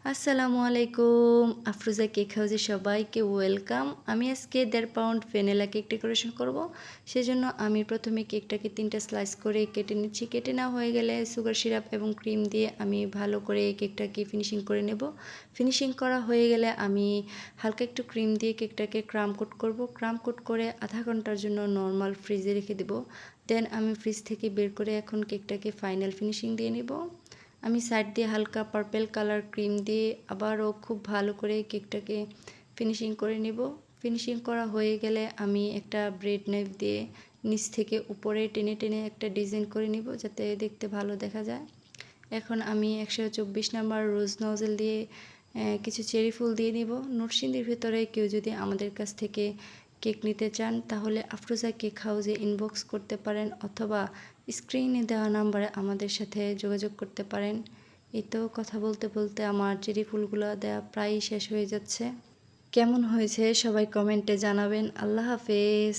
আসসালামু আলাইকুম। আফরোজা কেক হাউসে সবাইকে ওয়েলকাম। আমি আজকে 1.5 পাউন্ড ভ্যানিলা কেক ডেকোরেশন করব। সেজন্য আমি প্রথমে কেকটাকে 3টা স্লাইস করে কেটে নিচ্ছি। কেটে নেওয়া হয়ে গেলে সুগার সিরাপ এবং ক্রিম দিয়ে আমি ভালো করে কেকটাকে ফিনিশিং করে নেব। ফিনিশিং করা হয়ে গেলে আমি হালকা একটু ক্রিম দিয়ে কেকটাকে ক্রাম কোট করব। ক্রাম কোট করে আধা ঘন্টার জন্য নর্মাল ফ্রিজে রেখে দেব। দেন আমি ফ্রিজ থেকে বের করে এখন কেকটাকে ফাইনাল ফিনিশিং দিয়ে নেব। আমি সাইড দিয়ে হালকা পার্পল কালার ক্রিম দিয়ে আবারও খুব ভালো করে কেকটাকে ফিনিশিং করে নেব। ফিনিশিং করা হয়ে গেলে আমি একটা ব্রেড নাইফ দিয়ে নিচ থেকে উপরে টেনে টেনে একটা ডিজাইন করে নিব যাতে দেখতে ভালো দেখা যায়। এখন আমি 124 নাম্বার রোজ নজেল দিয়ে কিছু চেরি ফুল দিয়ে নিব। নরসিংদীর ভিতরে কেউ যদি আমাদের কাছ থেকে কেক নিতে চান তাহলে আফরোজা কেক হাউসে ইনবক্স করতে পারেন অথবা স্ক্রিনে দেওয়া নাম্বারে আমাদের সাথে যোগাযোগ করতে পারেন। এই তো কথা বলতে বলতে আমার চেরি ফুলগুলো দেওয়া প্রায় শেষ হয়ে যাচ্ছে। কেমন হয়েছে সবাই কমেন্টে জানাবেন। আল্লাহ হাফেজ।